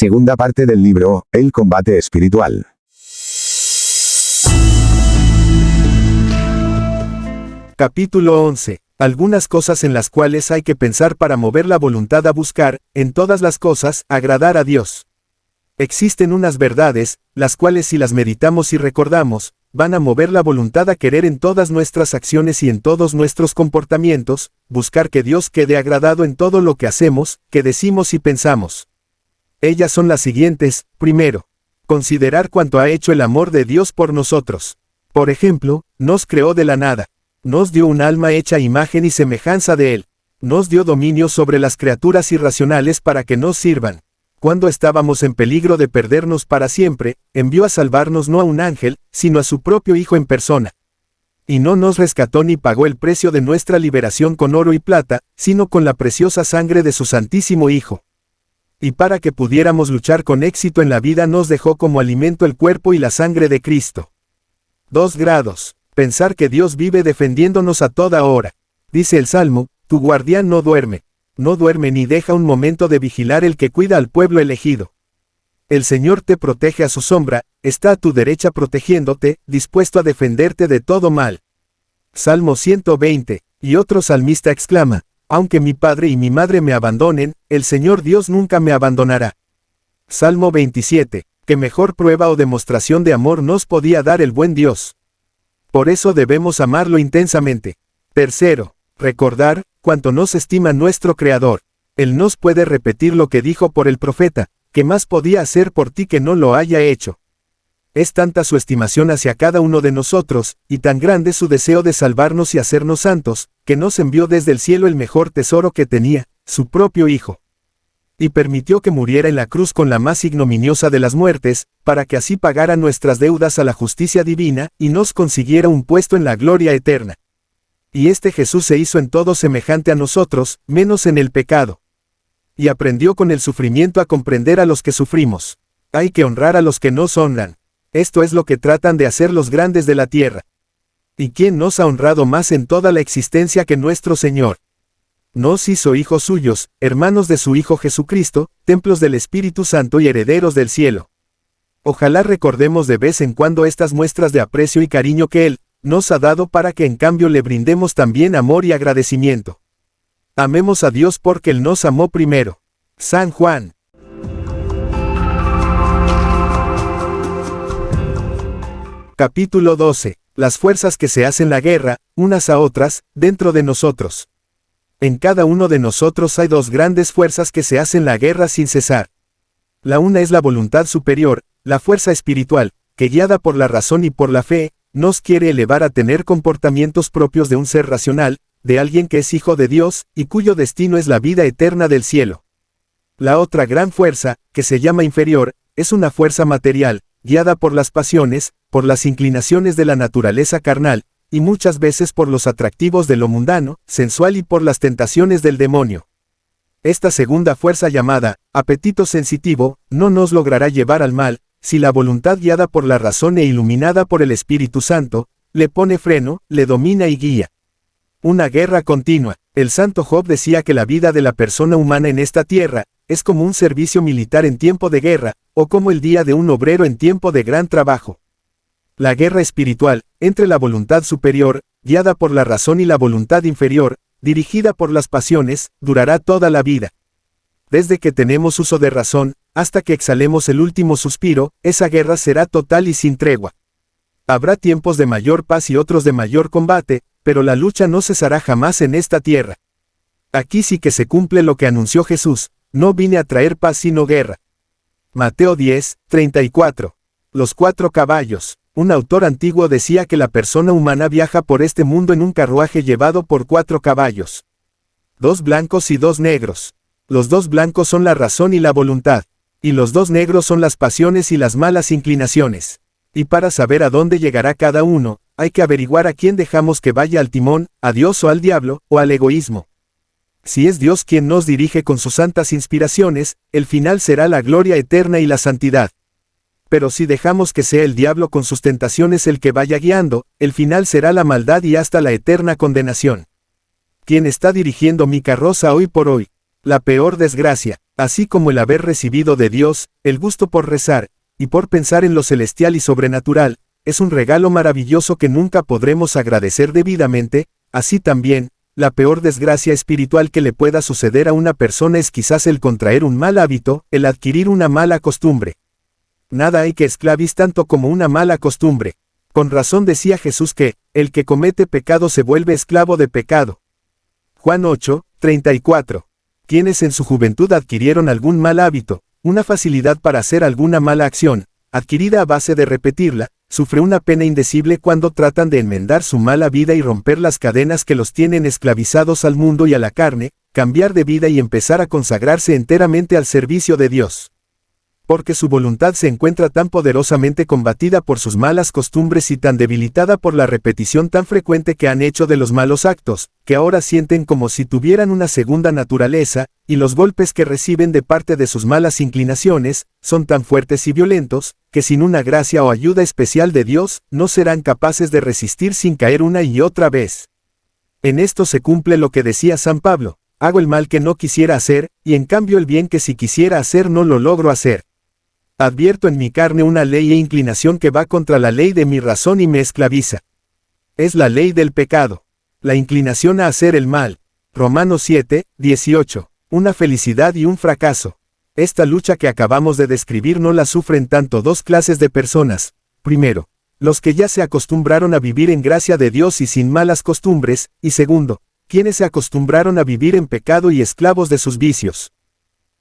Segunda parte del libro, El combate espiritual. Capítulo 11. Algunas cosas en las cuales hay que pensar para mover la voluntad a buscar, en todas las cosas, agradar a Dios. Existen unas verdades, las cuales si las meditamos y recordamos, van a mover la voluntad a querer en todas nuestras acciones y en todos nuestros comportamientos, buscar que Dios quede agradado en todo lo que hacemos, que decimos y pensamos. Ellas son las siguientes: primero, considerar cuánto ha hecho el amor de Dios por nosotros. Por ejemplo, nos creó de la nada. Nos dio un alma hecha a imagen y semejanza de Él. Nos dio dominio sobre las criaturas irracionales para que nos sirvan. Cuando estábamos en peligro de perdernos para siempre, envió a salvarnos no a un ángel, sino a su propio Hijo en persona. Y no nos rescató ni pagó el precio de nuestra liberación con oro y plata, sino con la preciosa sangre de su Santísimo Hijo. Y para que pudiéramos luchar con éxito en la vida nos dejó como alimento el cuerpo y la sangre de Cristo. 2 grados. Pensar que Dios vive defendiéndonos a toda hora. Dice el Salmo: tu guardián no duerme ni deja un momento de vigilar el que cuida al pueblo elegido. El Señor te protege a su sombra, está a tu derecha protegiéndote, dispuesto a defenderte de todo mal. Salmo 120. Y otro salmista exclama: aunque mi padre y mi madre me abandonen, el Señor Dios nunca me abandonará. Salmo 27. ¿Qué mejor prueba o demostración de amor nos podía dar el buen Dios? Por eso debemos amarlo intensamente. Tercero, recordar cuánto nos estima nuestro Creador. Él nos puede repetir lo que dijo por el profeta: ¿qué más podía hacer por ti que no lo haya hecho? Es tanta su estimación hacia cada uno de nosotros, y tan grande su deseo de salvarnos y hacernos santos, que nos envió desde el cielo el mejor tesoro que tenía, su propio Hijo. Y permitió que muriera en la cruz con la más ignominiosa de las muertes, para que así pagara nuestras deudas a la justicia divina, y nos consiguiera un puesto en la gloria eterna. Y este Jesús se hizo en todo semejante a nosotros, menos en el pecado. Y aprendió con el sufrimiento a comprender a los que sufrimos. Hay que honrar a los que nos honran. Esto es lo que tratan de hacer los grandes de la tierra. ¿Y quién nos ha honrado más en toda la existencia que nuestro Señor? Nos hizo hijos suyos, hermanos de su Hijo Jesucristo, templos del Espíritu Santo y herederos del cielo. Ojalá recordemos de vez en cuando estas muestras de aprecio y cariño que Él nos ha dado, para que en cambio le brindemos también amor y agradecimiento. Amemos a Dios porque Él nos amó primero. San Juan. Capítulo 12. Las fuerzas que se hacen la guerra, unas a otras, dentro de nosotros. En cada uno de nosotros hay 2 grandes fuerzas que se hacen la guerra sin cesar. La una es la voluntad superior, la fuerza espiritual, que guiada por la razón y por la fe, nos quiere elevar a tener comportamientos propios de un ser racional, de alguien que es hijo de Dios, y cuyo destino es la vida eterna del cielo. La otra gran fuerza, que se llama inferior, es una fuerza material, guiada por las pasiones, por las inclinaciones de la naturaleza carnal, y muchas veces por los atractivos de lo mundano, sensual y por las tentaciones del demonio. Esta segunda fuerza, llamada apetito sensitivo, no nos logrará llevar al mal, si la voluntad guiada por la razón e iluminada por el Espíritu Santo, le pone freno, le domina y guía. Una guerra continua. El santo Job decía que la vida de la persona humana en esta tierra, es como un servicio militar en tiempo de guerra, o como el día de un obrero en tiempo de gran trabajo. La guerra espiritual, entre la voluntad superior, guiada por la razón, y la voluntad inferior, dirigida por las pasiones, durará toda la vida. Desde que tenemos uso de razón, hasta que exhalemos el último suspiro, esa guerra será total y sin tregua. Habrá tiempos de mayor paz y otros de mayor combate, pero la lucha no cesará jamás en esta tierra. Aquí sí que se cumple lo que anunció Jesús: no vine a traer paz sino guerra. Mateo 10, 34. Los 4 caballos. Un autor antiguo decía que la persona humana viaja por este mundo en un carruaje llevado por 4 caballos. 2 blancos y 2 negros. Los 2 blancos son la razón y la voluntad. Y los 2 negros son las pasiones y las malas inclinaciones. Y para saber a dónde llegará cada uno, hay que averiguar a quién dejamos que vaya al timón, a Dios o al diablo, o al egoísmo. Si es Dios quien nos dirige con sus santas inspiraciones, el final será la gloria eterna y la santidad. Pero si dejamos que sea el diablo con sus tentaciones el que vaya guiando, el final será la maldad y hasta la eterna condenación. ¿Quién está dirigiendo mi carroza hoy por hoy? La peor desgracia, así como el haber recibido de Dios, el gusto por rezar, y por pensar en lo celestial y sobrenatural, es un regalo maravilloso que nunca podremos agradecer debidamente, así también, la peor desgracia espiritual que le pueda suceder a una persona es quizás el contraer un mal hábito, el adquirir una mala costumbre. Nada hay que esclaviz tanto como una mala costumbre. Con razón decía Jesús que, el que comete pecado se vuelve esclavo de pecado. Juan 8, 34. Quienes en su juventud adquirieron algún mal hábito, una facilidad para hacer alguna mala acción, adquirida a base de repetirla, sufre una pena indecible cuando tratan de enmendar su mala vida y romper las cadenas que los tienen esclavizados al mundo y a la carne, cambiar de vida y empezar a consagrarse enteramente al servicio de Dios. Porque su voluntad se encuentra tan poderosamente combatida por sus malas costumbres y tan debilitada por la repetición tan frecuente que han hecho de los malos actos, que ahora sienten como si tuvieran una segunda naturaleza, y los golpes que reciben de parte de sus malas inclinaciones, son tan fuertes y violentos, que sin una gracia o ayuda especial de Dios, no serán capaces de resistir sin caer una y otra vez. En esto se cumple lo que decía San Pablo: hago el mal que no quisiera hacer, y en cambio el bien que si quisiera hacer no lo logro hacer. Advierto en mi carne una ley e inclinación que va contra la ley de mi razón y me esclaviza. Es la ley del pecado. La inclinación a hacer el mal. Romanos 7, 18. Una felicidad y un fracaso. Esta lucha que acabamos de describir no la sufren tanto dos clases de personas. Primero, los que ya se acostumbraron a vivir en gracia de Dios y sin malas costumbres, y segundo, quienes se acostumbraron a vivir en pecado y esclavos de sus vicios.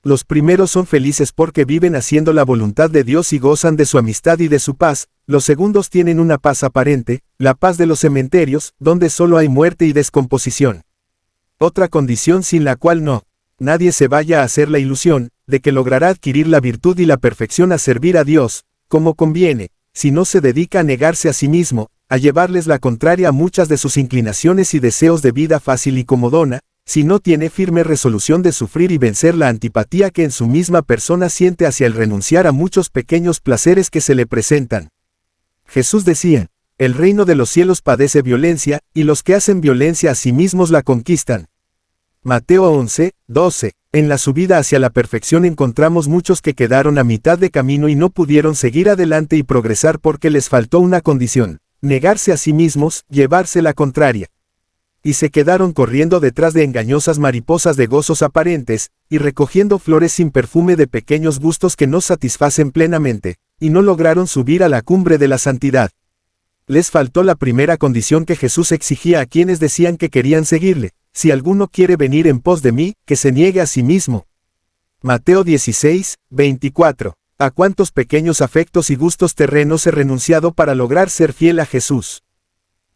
Los primeros son felices porque viven haciendo la voluntad de Dios y gozan de su amistad y de su paz, los segundos tienen una paz aparente, la paz de los cementerios, donde solo hay muerte y descomposición. Otra condición sin la cual nadie se vaya a hacer la ilusión, de que logrará adquirir la virtud y la perfección a servir a Dios, como conviene, si no se dedica a negarse a sí mismo, a llevarles la contraria a muchas de sus inclinaciones y deseos de vida fácil y comodona, si no tiene firme resolución de sufrir y vencer la antipatía que en su misma persona siente hacia el renunciar a muchos pequeños placeres que se le presentan. Jesús decía: el reino de los cielos padece violencia, y los que hacen violencia a sí mismos la conquistan. Mateo 11, 12. En la subida hacia la perfección encontramos muchos que quedaron a mitad de camino y no pudieron seguir adelante y progresar porque les faltó una condición: negarse a sí mismos, llevarse la contraria. Y se quedaron corriendo detrás de engañosas mariposas de gozos aparentes, y recogiendo flores sin perfume de pequeños gustos que no satisfacen plenamente, y no lograron subir a la cumbre de la santidad. Les faltó la primera condición que Jesús exigía a quienes decían que querían seguirle: si alguno quiere venir en pos de mí, que se niegue a sí mismo. Mateo 16, 24. ¿A cuántos pequeños afectos y gustos terrenos he renunciado para lograr ser fiel a Jesús?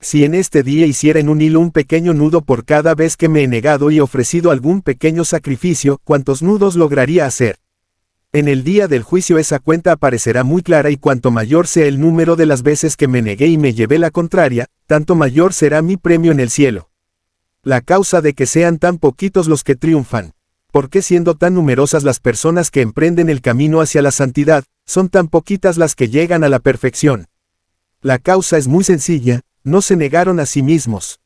Si en este día hiciera en un hilo un pequeño nudo por cada vez que me he negado y ofrecido algún pequeño sacrificio, ¿cuántos nudos lograría hacer? En el día del juicio esa cuenta aparecerá muy clara, y cuanto mayor sea el número de las veces que me negué y me llevé la contraria, tanto mayor será mi premio en el cielo. La causa de que sean tan poquitos los que triunfan. ¿Por qué siendo tan numerosas las personas que emprenden el camino hacia la santidad, son tan poquitas las que llegan a la perfección? La causa es muy sencilla: no se negaron a sí mismos.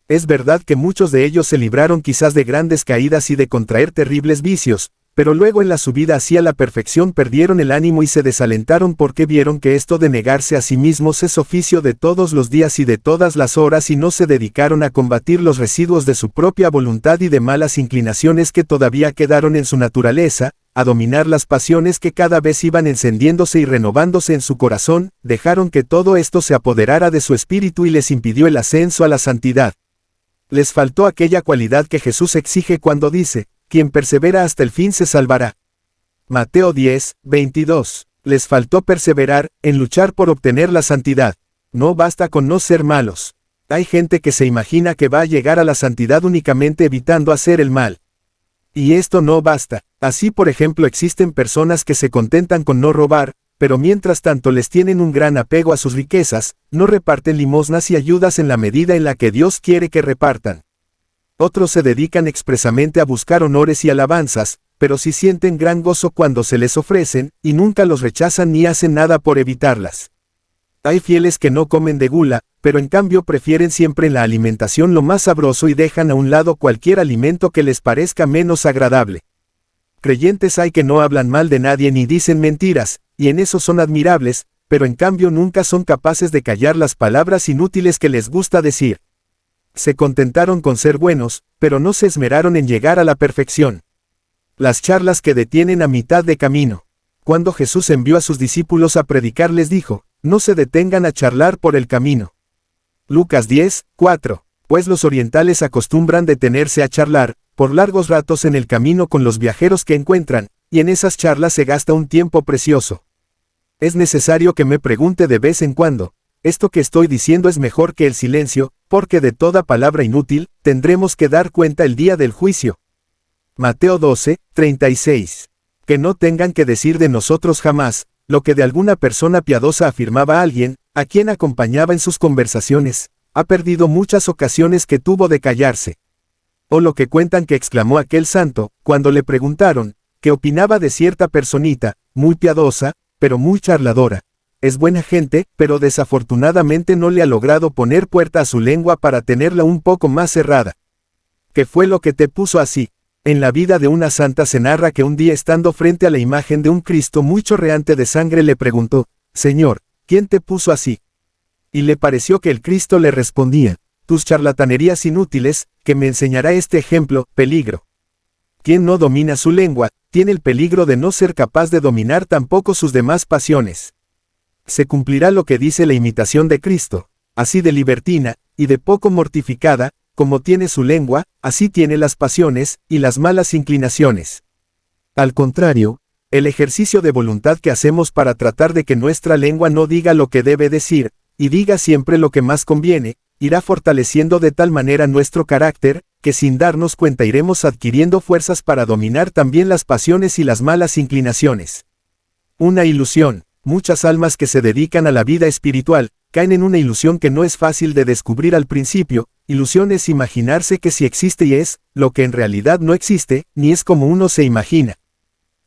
Es verdad que muchos de ellos se libraron quizás de grandes caídas y de contraer terribles vicios, pero luego en la subida hacia la perfección perdieron el ánimo y se desalentaron porque vieron que esto de negarse a sí mismos es oficio de todos los días y de todas las horas, y no se dedicaron a combatir los residuos de su propia voluntad y de malas inclinaciones que todavía quedaron en su naturaleza, a dominar las pasiones que cada vez iban encendiéndose y renovándose en su corazón. Dejaron que todo esto se apoderara de su espíritu y les impidió el ascenso a la santidad. Les faltó aquella cualidad que Jesús exige cuando dice: quien persevera hasta el fin se salvará. Mateo 10, 22. Les faltó perseverar, en luchar por obtener la santidad. No basta con no ser malos. Hay gente que se imagina que va a llegar a la santidad únicamente evitando hacer el mal. Y esto no basta. Así, por ejemplo, existen personas que se contentan con no robar, pero mientras tanto les tienen un gran apego a sus riquezas, no reparten limosnas y ayudas en la medida en la que Dios quiere que repartan. Otros se dedican expresamente a buscar honores y alabanzas, pero sí sienten gran gozo cuando se les ofrecen, y nunca los rechazan ni hacen nada por evitarlas. Hay fieles que no comen de gula, pero en cambio prefieren siempre en la alimentación lo más sabroso y dejan a un lado cualquier alimento que les parezca menos agradable. Creyentes hay que no hablan mal de nadie ni dicen mentiras, y en eso son admirables, pero en cambio nunca son capaces de callar las palabras inútiles que les gusta decir. Se contentaron con ser buenos, pero no se esmeraron en llegar a la perfección. Las charlas que detienen a mitad de camino. Cuando Jesús envió a sus discípulos a predicar les dijo, no se detengan a charlar por el camino. Lucas 10, 4. Pues los orientales acostumbran detenerse a charlar, por largos ratos en el camino con los viajeros que encuentran, y en esas charlas se gasta un tiempo precioso. Es necesario que me pregunte de vez en cuando, esto que estoy diciendo es mejor que el silencio, porque de toda palabra inútil, tendremos que dar cuenta el día del juicio. Mateo 12, 36. Que no tengan que decir de nosotros jamás, lo que de alguna persona piadosa afirmaba alguien, a quien acompañaba en sus conversaciones, ha perdido muchas ocasiones que tuvo de callarse. O lo que cuentan que exclamó aquel santo, cuando le preguntaron, qué opinaba de cierta personita, muy piadosa, pero muy charladora. Es buena gente, pero desafortunadamente no le ha logrado poner puerta a su lengua para tenerla un poco más cerrada. ¿Qué fue lo que te puso así? En la vida de una santa se narra que un día estando frente a la imagen de un Cristo muy chorreante de sangre le preguntó, Señor, ¿quién te puso así? Y le pareció que el Cristo le respondía, tus charlatanerías inútiles, que me enseñará este ejemplo, peligro. Quien no domina su lengua, tiene el peligro de no ser capaz de dominar tampoco sus demás pasiones. Se cumplirá lo que dice la imitación de Cristo, así de libertina, y de poco mortificada, como tiene su lengua, así tiene las pasiones, y las malas inclinaciones. Al contrario, el ejercicio de voluntad que hacemos para tratar de que nuestra lengua no diga lo que debe decir, y diga siempre lo que más conviene, irá fortaleciendo de tal manera nuestro carácter, que sin darnos cuenta iremos adquiriendo fuerzas para dominar también las pasiones y las malas inclinaciones. Una ilusión. Muchas almas que se dedican a la vida espiritual, caen en una ilusión que no es fácil de descubrir al principio. Ilusión es imaginarse que sí existe y es, lo que en realidad no existe, ni es como uno se imagina.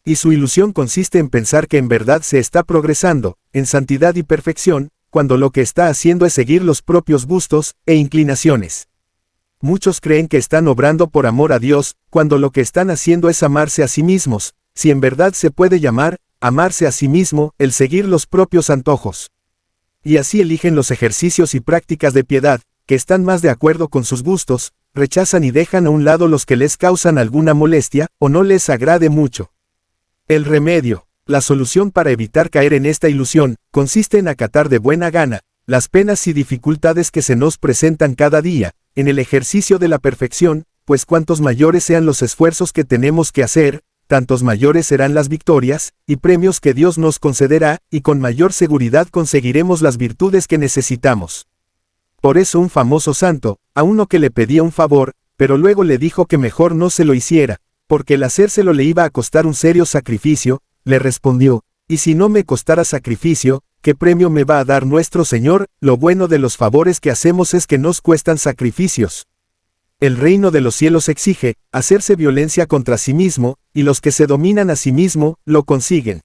Y su ilusión consiste en pensar que en verdad se está progresando, en santidad y perfección, cuando lo que está haciendo es seguir los propios gustos e inclinaciones. Muchos creen que están obrando por amor a Dios, cuando lo que están haciendo es amarse a sí mismos, si en verdad se puede llamar, amarse a sí mismo, el seguir los propios antojos. Y así eligen los ejercicios y prácticas de piedad, que están más de acuerdo con sus gustos, rechazan y dejan a un lado los que les causan alguna molestia, o no les agrade mucho. El remedio, la solución para evitar caer en esta ilusión, consiste en acatar de buena gana, las penas y dificultades que se nos presentan cada día, en el ejercicio de la perfección, pues cuantos mayores sean los esfuerzos que tenemos que hacer, tantos mayores serán las victorias, y premios que Dios nos concederá, y con mayor seguridad conseguiremos las virtudes que necesitamos. Por eso un famoso santo, a uno que le pedía un favor, pero luego le dijo que mejor no se lo hiciera, porque el hacérselo le iba a costar un serio sacrificio, le respondió, y si no me costara sacrificio, ¿qué premio me va a dar nuestro Señor? Lo bueno de los favores que hacemos es que nos cuestan sacrificios. El reino de los cielos exige, hacerse violencia contra sí mismo, y los que se dominan a sí mismo, lo consiguen.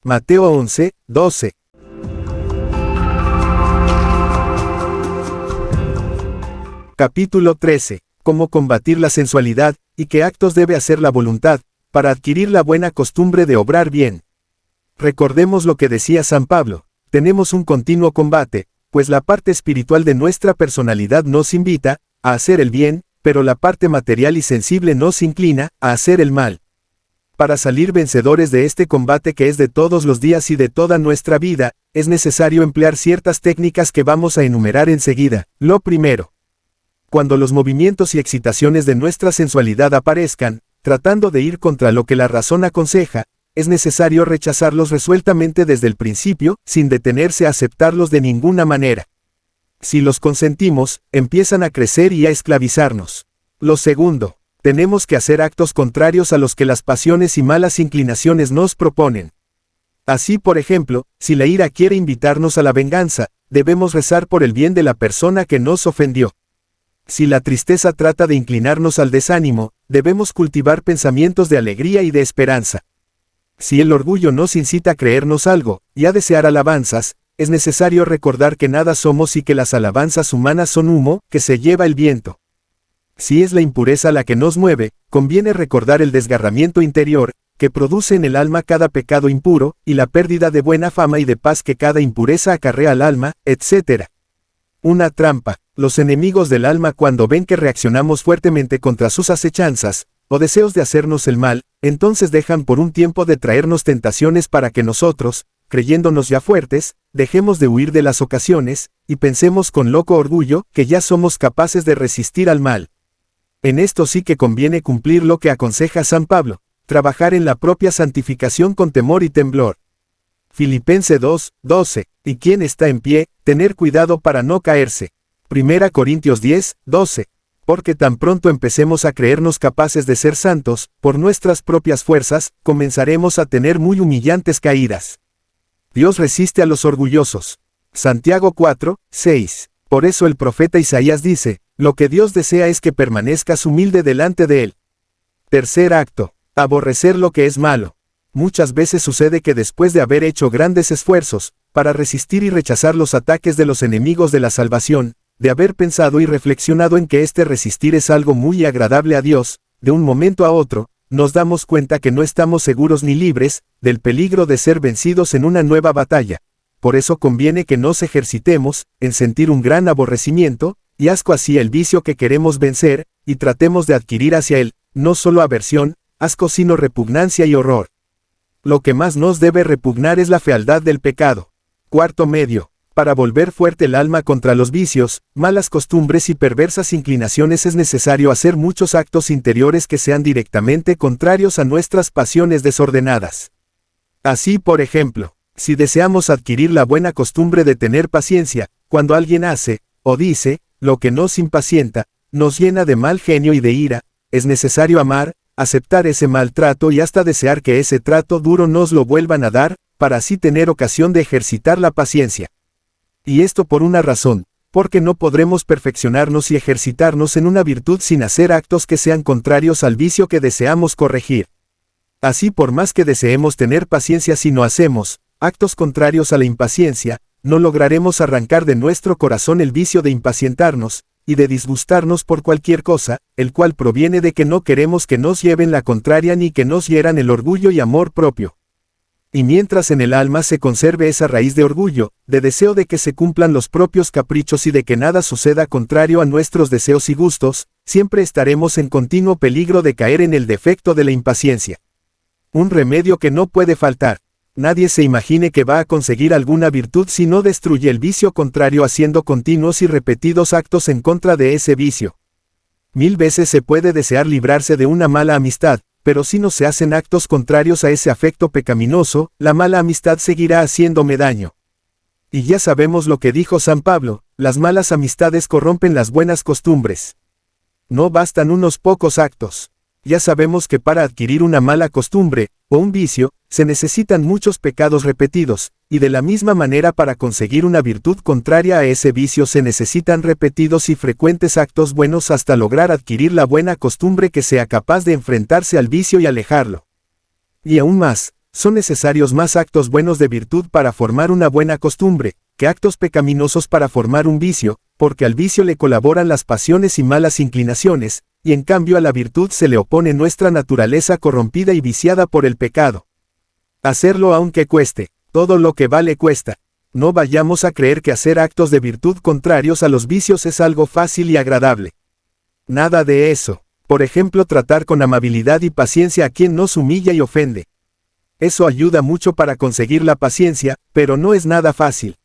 Mateo 11, 12. Capítulo 13. Cómo combatir la sensualidad, y qué actos debe hacer la voluntad, para adquirir la buena costumbre de obrar bien. Recordemos lo que decía San Pablo, tenemos un continuo combate, pues la parte espiritual de nuestra personalidad nos invita a hacer el bien, pero la parte material y sensible nos inclina a hacer el mal. Para salir vencedores de este combate que es de todos los días y de toda nuestra vida, es necesario emplear ciertas técnicas que vamos a enumerar enseguida. Lo primero. Cuando los movimientos y excitaciones de nuestra sensualidad aparezcan, tratando de ir contra lo que la razón aconseja, es necesario rechazarlos resueltamente desde el principio, sin detenerse a aceptarlos de ninguna manera. Si los consentimos, empiezan a crecer y a esclavizarnos. Lo segundo, tenemos que hacer actos contrarios a los que las pasiones y malas inclinaciones nos proponen. Así, por ejemplo, si la ira quiere invitarnos a la venganza, debemos rezar por el bien de la persona que nos ofendió. Si la tristeza trata de inclinarnos al desánimo, debemos cultivar pensamientos de alegría y de esperanza. Si el orgullo nos incita a creernos algo, y a desear alabanzas, es necesario recordar que nada somos y que las alabanzas humanas son humo que se lleva el viento. Si es la impureza la que nos mueve, conviene recordar el desgarramiento interior, que produce en el alma cada pecado impuro, y la pérdida de buena fama y de paz que cada impureza acarrea al alma, etc. Una trampa. Los enemigos del alma, cuando ven que reaccionamos fuertemente contra sus acechanzas, o deseos de hacernos el mal, entonces dejan por un tiempo de traernos tentaciones para que nosotros, creyéndonos ya fuertes, dejemos de huir de las ocasiones, y pensemos con loco orgullo que ya somos capaces de resistir al mal. En esto sí que conviene cumplir lo que aconseja San Pablo, trabajar en la propia santificación con temor y temblor. Filipenses 2:12, y quien está en pie, tener cuidado para no caerse. 1 Corintios 10:12, porque tan pronto empecemos a creernos capaces de ser santos, por nuestras propias fuerzas, comenzaremos a tener muy humillantes caídas. Dios resiste a los orgullosos. Santiago 4:6. Por eso el profeta Isaías dice, lo que Dios desea es que permanezcas humilde delante de Él. Tercer acto, aborrecer lo que es malo. Muchas veces sucede que después de haber hecho grandes esfuerzos, para resistir y rechazar los ataques de los enemigos de la salvación, de haber pensado y reflexionado en que este resistir es algo muy agradable a Dios, de un momento a otro, nos damos cuenta que no estamos seguros ni libres del peligro de ser vencidos en una nueva batalla. Por eso conviene que nos ejercitemos en sentir un gran aborrecimiento y asco hacia el vicio que queremos vencer, y tratemos de adquirir hacia él, no solo aversión, asco sino repugnancia y horror. Lo que más nos debe repugnar es la fealdad del pecado. Cuarto medio. Para volver fuerte el alma contra los vicios, malas costumbres y perversas inclinaciones es necesario hacer muchos actos interiores que sean directamente contrarios a nuestras pasiones desordenadas. Así, por ejemplo, si deseamos adquirir la buena costumbre de tener paciencia, cuando alguien hace, o dice, lo que nos impacienta, nos llena de mal genio y de ira, es necesario amar, aceptar ese maltrato y hasta desear que ese trato duro nos lo vuelvan a dar, para así tener ocasión de ejercitar la paciencia. Y esto por una razón, porque no podremos perfeccionarnos y ejercitarnos en una virtud sin hacer actos que sean contrarios al vicio que deseamos corregir. Así, por más que deseemos tener paciencia, si no hacemos actos contrarios a la impaciencia, no lograremos arrancar de nuestro corazón el vicio de impacientarnos, y de disgustarnos por cualquier cosa, el cual proviene de que no queremos que nos lleven la contraria ni que nos hieran el orgullo y amor propio. Y mientras en el alma se conserve esa raíz de orgullo, de deseo de que se cumplan los propios caprichos y de que nada suceda contrario a nuestros deseos y gustos, siempre estaremos en continuo peligro de caer en el defecto de la impaciencia. Un remedio que no puede faltar. Nadie se imagine que va a conseguir alguna virtud si no destruye el vicio contrario haciendo continuos y repetidos actos en contra de ese vicio. 1000 veces se puede desear librarse de una mala amistad, pero si no se hacen actos contrarios a ese afecto pecaminoso, la mala amistad seguirá haciéndome daño. Y ya sabemos lo que dijo San Pablo, las malas amistades corrompen las buenas costumbres. No bastan unos pocos actos. Ya sabemos que para adquirir una mala costumbre, o un vicio, se necesitan muchos pecados repetidos, y de la misma manera para conseguir una virtud contraria a ese vicio se necesitan repetidos y frecuentes actos buenos hasta lograr adquirir la buena costumbre que sea capaz de enfrentarse al vicio y alejarlo. Y aún más, son necesarios más actos buenos de virtud para formar una buena costumbre, que actos pecaminosos para formar un vicio, porque al vicio le colaboran las pasiones y malas inclinaciones, y en cambio a la virtud se le opone nuestra naturaleza corrompida y viciada por el pecado. Hacerlo aunque cueste, todo lo que vale cuesta. No vayamos a creer que hacer actos de virtud contrarios a los vicios es algo fácil y agradable. Nada de eso. Por ejemplo, tratar con amabilidad y paciencia a quien nos humilla y ofende. Eso ayuda mucho para conseguir la paciencia, pero no es nada fácil.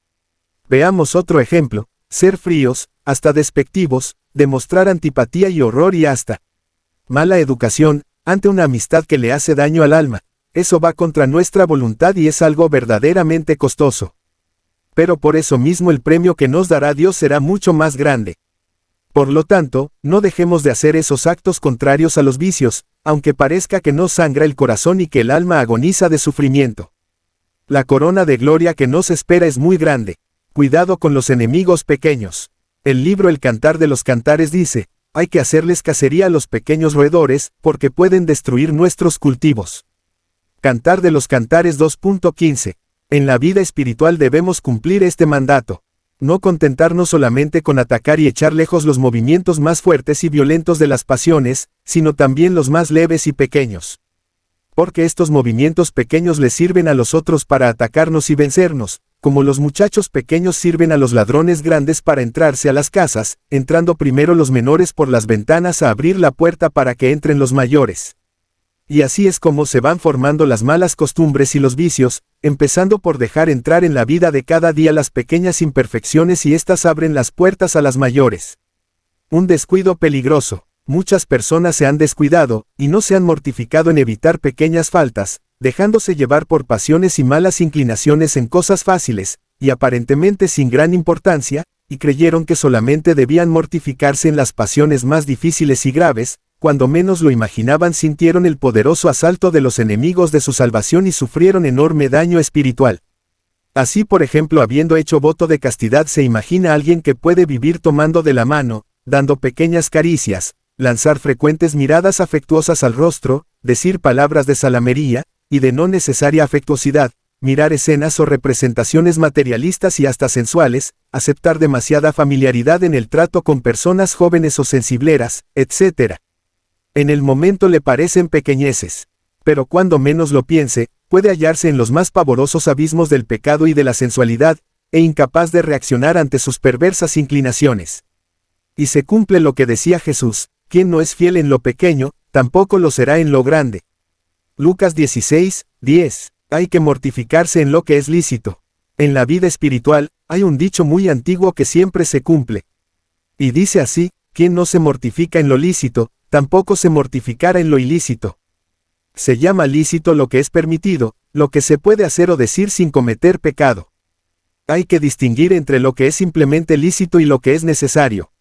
Veamos otro ejemplo: ser fríos, hasta despectivos, demostrar antipatía y horror y hasta mala educación, ante una amistad que le hace daño al alma. Eso va contra nuestra voluntad y es algo verdaderamente costoso. Pero por eso mismo el premio que nos dará Dios será mucho más grande. Por lo tanto, no dejemos de hacer esos actos contrarios a los vicios, aunque parezca que nos sangra el corazón y que el alma agoniza de sufrimiento. La corona de gloria que nos espera es muy grande. Cuidado con los enemigos pequeños. El libro El Cantar de los Cantares dice, hay que hacerles cacería a los pequeños roedores, porque pueden destruir nuestros cultivos. Cantar de los Cantares 2.15. En la vida espiritual debemos cumplir este mandato. No contentarnos solamente con atacar y echar lejos los movimientos más fuertes y violentos de las pasiones, sino también los más leves y pequeños. Porque estos movimientos pequeños les sirven a los otros para atacarnos y vencernos, como los muchachos pequeños sirven a los ladrones grandes para entrarse a las casas, entrando primero los menores por las ventanas a abrir la puerta para que entren los mayores. Y así es como se van formando las malas costumbres y los vicios, empezando por dejar entrar en la vida de cada día las pequeñas imperfecciones y éstas abren las puertas a las mayores. Un descuido peligroso. Muchas personas se han descuidado, y no se han mortificado en evitar pequeñas faltas, dejándose llevar por pasiones y malas inclinaciones en cosas fáciles, y aparentemente sin gran importancia, y creyeron que solamente debían mortificarse en las pasiones más difíciles y graves. Cuando menos lo imaginaban sintieron el poderoso asalto de los enemigos de su salvación y sufrieron enorme daño espiritual. Así, por ejemplo, habiendo hecho voto de castidad, se imagina a alguien que puede vivir tomando de la mano, dando pequeñas caricias, lanzar frecuentes miradas afectuosas al rostro, decir palabras de salamería, y de no necesaria afectuosidad, mirar escenas o representaciones materialistas y hasta sensuales, aceptar demasiada familiaridad en el trato con personas jóvenes o sensibleras, etc. En el momento le parecen pequeñeces, pero cuando menos lo piense, puede hallarse en los más pavorosos abismos del pecado y de la sensualidad, e incapaz de reaccionar ante sus perversas inclinaciones. Y se cumple lo que decía Jesús: quien no es fiel en lo pequeño, tampoco lo será en lo grande. Lucas 16:10. Hay que mortificarse en lo que es lícito. En la vida espiritual, hay un dicho muy antiguo que siempre se cumple. Y dice así: quien no se mortifica en lo lícito, tampoco se mortificará en lo ilícito. Se llama lícito lo que es permitido, lo que se puede hacer o decir sin cometer pecado. Hay que distinguir entre lo que es simplemente lícito y lo que es necesario.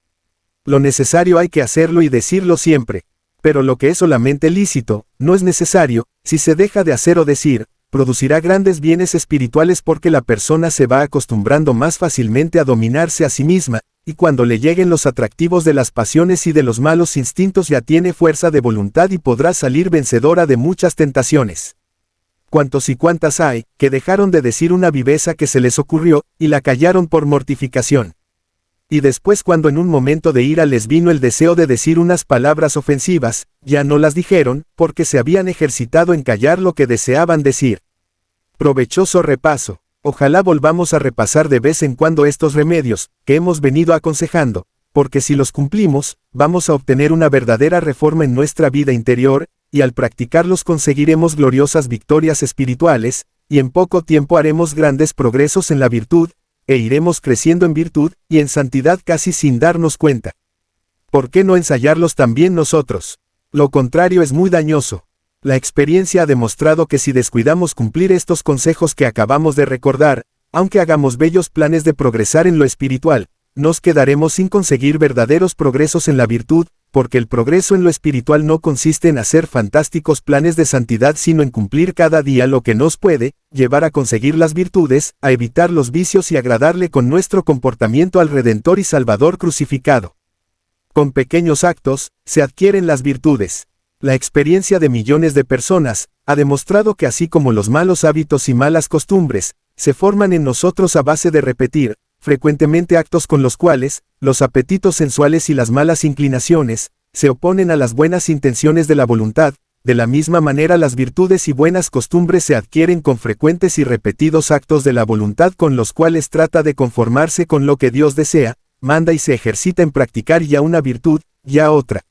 Lo necesario hay que hacerlo y decirlo siempre, pero lo que es solamente lícito, no es necesario. Si se deja de hacer o decir, producirá grandes bienes espirituales porque la persona se va acostumbrando más fácilmente a dominarse a sí misma, y cuando le lleguen los atractivos de las pasiones y de los malos instintos ya tiene fuerza de voluntad y podrá salir vencedora de muchas tentaciones. ¿Cuántos y cuántas hay, que dejaron de decir una viveza que se les ocurrió, y la callaron por mortificación? Y después, cuando en un momento de ira les vino el deseo de decir unas palabras ofensivas, ya no las dijeron, porque se habían ejercitado en callar lo que deseaban decir. Provechoso repaso. Ojalá volvamos a repasar de vez en cuando estos remedios, que hemos venido aconsejando, porque si los cumplimos, vamos a obtener una verdadera reforma en nuestra vida interior, y al practicarlos conseguiremos gloriosas victorias espirituales, y en poco tiempo haremos grandes progresos en la virtud, e iremos creciendo en virtud y en santidad casi sin darnos cuenta. ¿Por qué no ensayarlos también nosotros? Lo contrario es muy dañoso. La experiencia ha demostrado que si descuidamos cumplir estos consejos que acabamos de recordar, aunque hagamos bellos planes de progresar en lo espiritual, nos quedaremos sin conseguir verdaderos progresos en la virtud, porque el progreso en lo espiritual no consiste en hacer fantásticos planes de santidad, sino en cumplir cada día lo que nos puede llevar a conseguir las virtudes, a evitar los vicios y agradarle con nuestro comportamiento al Redentor y Salvador crucificado. Con pequeños actos, se adquieren las virtudes. La experiencia de millones de personas ha demostrado que así como los malos hábitos y malas costumbres, se forman en nosotros a base de repetir frecuentemente actos con los cuales, los apetitos sensuales y las malas inclinaciones, se oponen a las buenas intenciones de la voluntad, de la misma manera las virtudes y buenas costumbres se adquieren con frecuentes y repetidos actos de la voluntad con los cuales trata de conformarse con lo que Dios desea, manda y se ejercita en practicar ya una virtud, ya otra.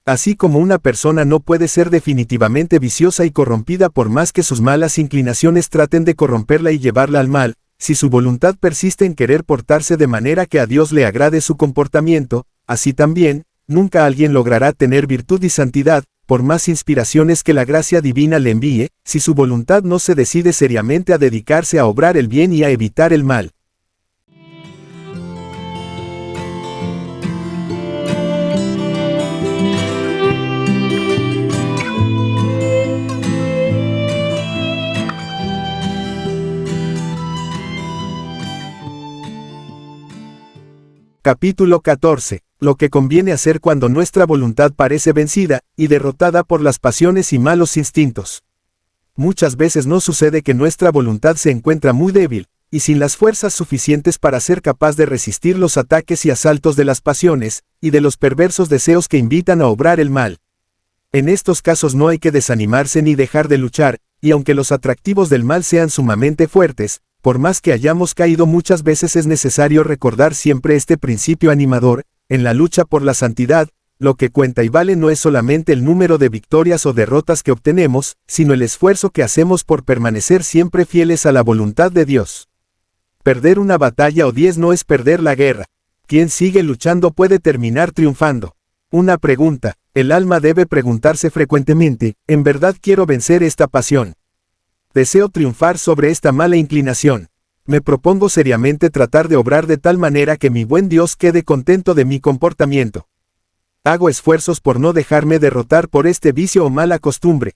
Así como una persona no puede ser definitivamente viciosa y corrompida por más que sus malas inclinaciones traten de corromperla y llevarla al mal, si su voluntad persiste en querer portarse de manera que a Dios le agrade su comportamiento, así también, nunca alguien logrará tener virtud y santidad, por más inspiraciones que la gracia divina le envíe, si su voluntad no se decide seriamente a dedicarse a obrar el bien y a evitar el mal. Capítulo 14. Lo que conviene hacer cuando nuestra voluntad parece vencida y derrotada por las pasiones y malos instintos. Muchas veces nos sucede que nuestra voluntad se encuentra muy débil, y sin las fuerzas suficientes para ser capaz de resistir los ataques y asaltos de las pasiones, y de los perversos deseos que invitan a obrar el mal. En estos casos no hay que desanimarse ni dejar de luchar, y aunque los atractivos del mal sean sumamente fuertes, por más que hayamos caído muchas veces es necesario recordar siempre este principio animador: en la lucha por la santidad, lo que cuenta y vale no es solamente el número de victorias o derrotas que obtenemos, sino el esfuerzo que hacemos por permanecer siempre fieles a la voluntad de Dios. Perder una batalla o 10 no es perder la guerra. Quien sigue luchando puede terminar triunfando. Una pregunta: el alma debe preguntarse frecuentemente: ¿en verdad quiero vencer esta pasión? ¿Deseo triunfar sobre esta mala inclinación? Me propongo seriamente tratar de obrar de tal manera que mi buen Dios quede contento de mi comportamiento. Hago esfuerzos por no dejarme derrotar por este vicio o mala costumbre.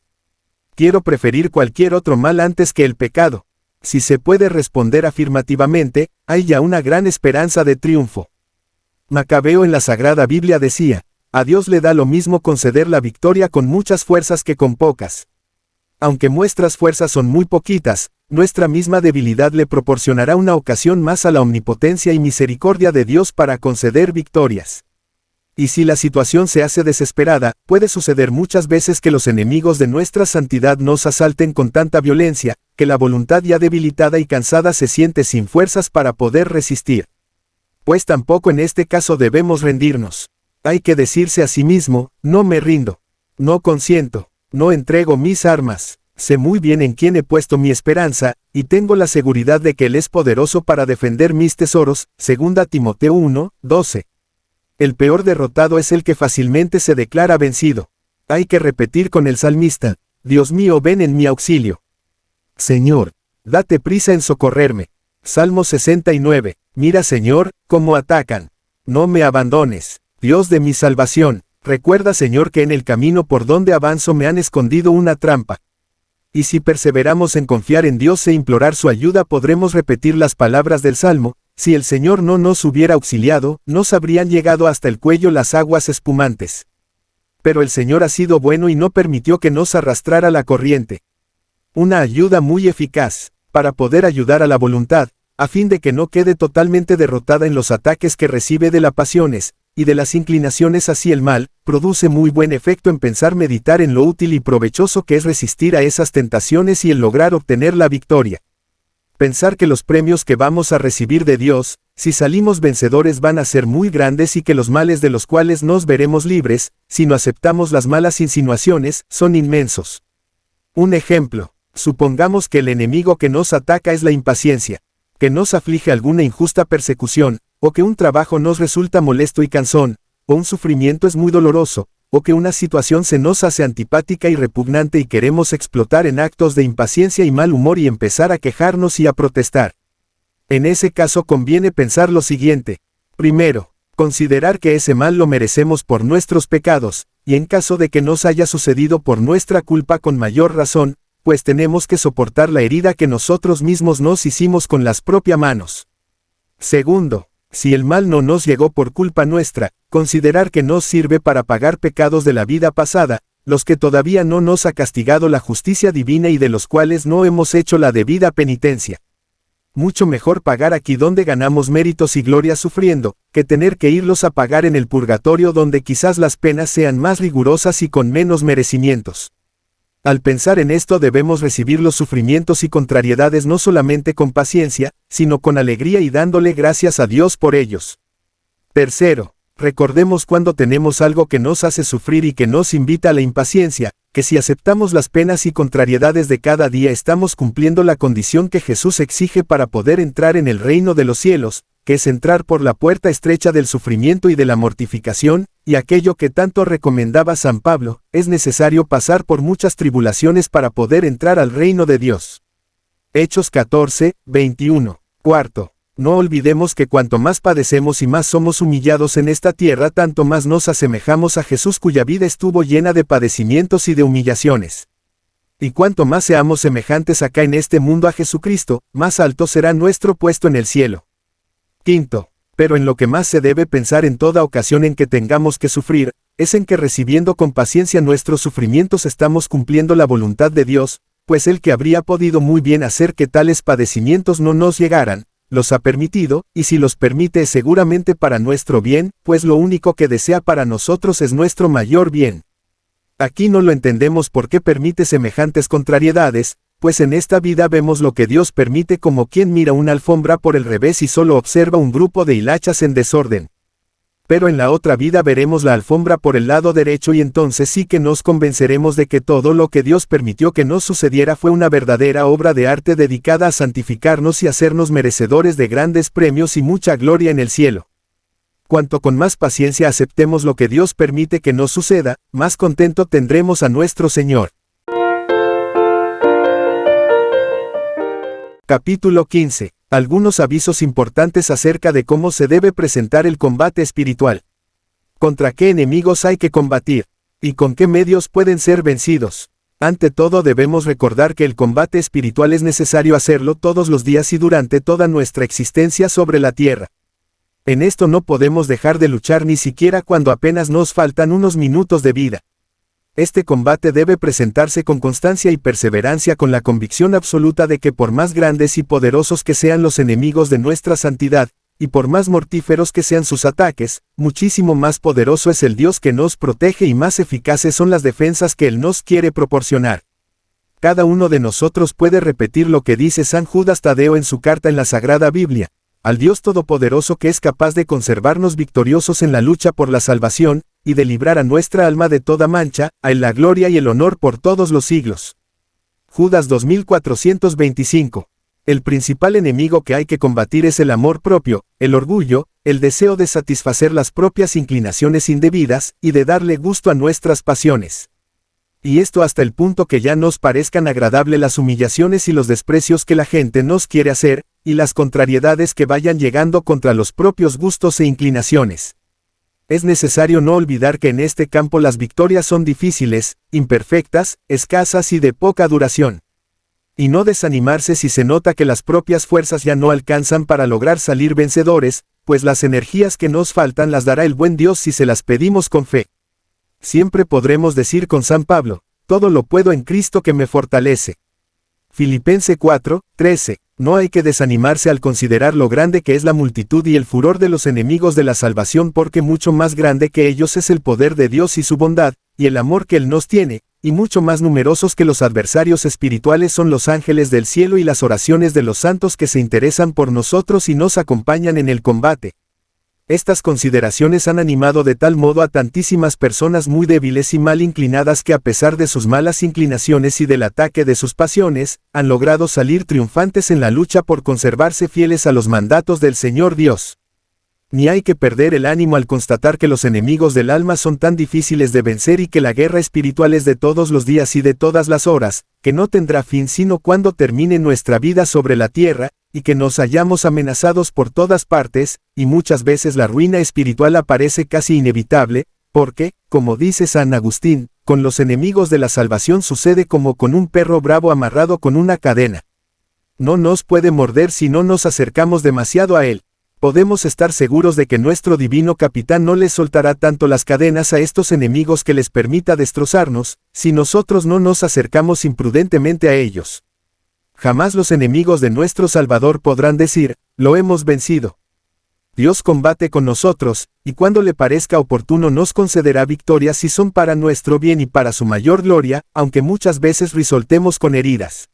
Quiero preferir cualquier otro mal antes que el pecado. Si se puede responder afirmativamente, hay ya una gran esperanza de triunfo. Macabeo en la Sagrada Biblia decía: a Dios le da lo mismo conceder la victoria con muchas fuerzas que con pocas. Aunque nuestras fuerzas son muy poquitas, nuestra misma debilidad le proporcionará una ocasión más a la omnipotencia y misericordia de Dios para conceder victorias. Y si la situación se hace desesperada, puede suceder muchas veces que los enemigos de nuestra santidad nos asalten con tanta violencia, que la voluntad ya debilitada y cansada se siente sin fuerzas para poder resistir. Pues tampoco en este caso debemos rendirnos. Hay que decirse a sí mismo: no me rindo, no consiento, no entrego mis armas, sé muy bien en quién he puesto mi esperanza, y tengo la seguridad de que Él es poderoso para defender mis tesoros. 2 Timoteo 1:12. El peor derrotado es el que fácilmente se declara vencido. Hay que repetir con el salmista: Dios mío, ven en mi auxilio. Señor, date prisa en socorrerme. Salmo 69. Mira, Señor, cómo atacan. No me abandones, Dios de mi salvación. Recuerda, Señor, que en el camino por donde avanzo me han escondido una trampa. Y si perseveramos en confiar en Dios e implorar su ayuda, podremos repetir las palabras del Salmo: si el Señor no nos hubiera auxiliado, nos habrían llegado hasta el cuello las aguas espumantes. Pero el Señor ha sido bueno y no permitió que nos arrastrara la corriente. Una ayuda muy eficaz, para poder ayudar a la voluntad, a fin de que no quede totalmente derrotada en los ataques que recibe de las pasiones, y de las inclinaciones hacia el mal, produce muy buen efecto en pensar meditar en lo útil y provechoso que es resistir a esas tentaciones y el lograr obtener la victoria. Pensar que los premios que vamos a recibir de Dios, si salimos vencedores, van a ser muy grandes, y que los males de los cuales nos veremos libres, si no aceptamos las malas insinuaciones, son inmensos. Un ejemplo: supongamos que el enemigo que nos ataca es la impaciencia, que nos aflige alguna injusta persecución, o que un trabajo nos resulta molesto y cansón, o un sufrimiento es muy doloroso, o que una situación se nos hace antipática y repugnante y queremos explotar en actos de impaciencia y mal humor y empezar a quejarnos y a protestar. En ese caso conviene pensar lo siguiente: primero, considerar que ese mal lo merecemos por nuestros pecados, y en caso de que nos haya sucedido por nuestra culpa, con mayor razón, pues tenemos que soportar la herida que nosotros mismos nos hicimos con las propias manos. Segundo, si el mal no nos llegó por culpa nuestra, considerar que nos sirve para pagar pecados de la vida pasada, los que todavía no nos ha castigado la justicia divina y de los cuales no hemos hecho la debida penitencia. Mucho mejor pagar aquí donde ganamos méritos y gloria sufriendo, que tener que irlos a pagar en el purgatorio, donde quizás las penas sean más rigurosas y con menos merecimientos. Al pensar en esto, debemos recibir los sufrimientos y contrariedades no solamente con paciencia, sino con alegría y dándole gracias a Dios por ellos. Tercero, recordemos cuando tenemos algo que nos hace sufrir y que nos invita a la impaciencia, que si aceptamos las penas y contrariedades de cada día, estamos cumpliendo la condición que Jesús exige para poder entrar en el reino de los cielos, que es entrar por la puerta estrecha del sufrimiento y de la mortificación, y aquello que tanto recomendaba San Pablo: es necesario pasar por muchas tribulaciones para poder entrar al reino de Dios. Hechos 14:21. Cuarto, no olvidemos que cuanto más padecemos y más somos humillados en esta tierra, tanto más nos asemejamos a Jesús, cuya vida estuvo llena de padecimientos y de humillaciones. Y cuanto más seamos semejantes acá en este mundo a Jesucristo, más alto será nuestro puesto en el cielo. Quinto, pero en lo que más se debe pensar en toda ocasión en que tengamos que sufrir, es en que recibiendo con paciencia nuestros sufrimientos estamos cumpliendo la voluntad de Dios, pues Él, que habría podido muy bien hacer que tales padecimientos no nos llegaran, los ha permitido, y si los permite es seguramente para nuestro bien, pues lo único que desea para nosotros es nuestro mayor bien. Aquí no lo entendemos por qué permite semejantes contrariedades, pues en esta vida vemos lo que Dios permite como quien mira una alfombra por el revés y solo observa un grupo de hilachas en desorden. Pero en la otra vida veremos la alfombra por el lado derecho y entonces sí que nos convenceremos de que todo lo que Dios permitió que nos sucediera fue una verdadera obra de arte dedicada a santificarnos y hacernos merecedores de grandes premios y mucha gloria en el cielo. Cuanto con más paciencia aceptemos lo que Dios permite que nos suceda, más contento tendremos a nuestro Señor. Capítulo 15. Algunos avisos importantes acerca de cómo se debe presentar el combate espiritual. ¿Contra qué enemigos hay que combatir? ¿Y con qué medios pueden ser vencidos? Ante todo debemos recordar que el combate espiritual es necesario hacerlo todos los días y durante toda nuestra existencia sobre la tierra. En esto no podemos dejar de luchar ni siquiera cuando apenas nos faltan unos minutos de vida. Este combate debe presentarse con constancia y perseverancia, con la convicción absoluta de que por más grandes y poderosos que sean los enemigos de nuestra santidad, y por más mortíferos que sean sus ataques, muchísimo más poderoso es el Dios que nos protege y más eficaces son las defensas que Él nos quiere proporcionar. Cada uno de nosotros puede repetir lo que dice San Judas Tadeo en su carta en la Sagrada Biblia: al Dios Todopoderoso, que es capaz de conservarnos victoriosos en la lucha por la salvación, y de librar a nuestra alma de toda mancha, a Él la gloria y el honor por todos los siglos. Judas 2425. El principal enemigo que hay que combatir es el amor propio, el orgullo, el deseo de satisfacer las propias inclinaciones indebidas, y de darle gusto a nuestras pasiones. Y esto hasta el punto que ya nos parezcan agradables las humillaciones y los desprecios que la gente nos quiere hacer, y las contrariedades que vayan llegando contra los propios gustos e inclinaciones. Es necesario no olvidar que en este campo las victorias son difíciles, imperfectas, escasas y de poca duración. Y no desanimarse si se nota que las propias fuerzas ya no alcanzan para lograr salir vencedores, pues las energías que nos faltan las dará el buen Dios si se las pedimos con fe. Siempre podremos decir con San Pablo: todo lo puedo en Cristo que me fortalece. Filipenses 4:13. No hay que desanimarse al considerar lo grande que es la multitud y el furor de los enemigos de la salvación, porque mucho más grande que ellos es el poder de Dios y su bondad, y el amor que Él nos tiene, y mucho más numerosos que los adversarios espirituales son los ángeles del cielo y las oraciones de los santos que se interesan por nosotros y nos acompañan en el combate. Estas consideraciones han animado de tal modo a tantísimas personas muy débiles y mal inclinadas que, a pesar de sus malas inclinaciones y del ataque de sus pasiones, han logrado salir triunfantes en la lucha por conservarse fieles a los mandatos del Señor Dios. Ni hay que perder el ánimo al constatar que los enemigos del alma son tan difíciles de vencer y que la guerra espiritual es de todos los días y de todas las horas, que no tendrá fin sino cuando termine nuestra vida sobre la tierra, y que nos hallamos amenazados por todas partes, y muchas veces la ruina espiritual aparece casi inevitable, porque, como dice San Agustín, con los enemigos de la salvación sucede como con un perro bravo amarrado con una cadena. No nos puede morder si no nos acercamos demasiado a él. Podemos estar seguros de que nuestro divino capitán no les soltará tanto las cadenas a estos enemigos que les permita destrozarnos, si nosotros no nos acercamos imprudentemente a ellos. Jamás los enemigos de nuestro Salvador podrán decir: lo hemos vencido. Dios combate con nosotros, y cuando le parezca oportuno nos concederá victorias si son para nuestro bien y para su mayor gloria, aunque muchas veces resultemos con heridas.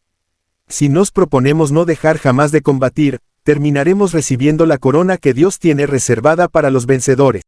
Si nos proponemos no dejar jamás de combatir, terminaremos recibiendo la corona que Dios tiene reservada para los vencedores.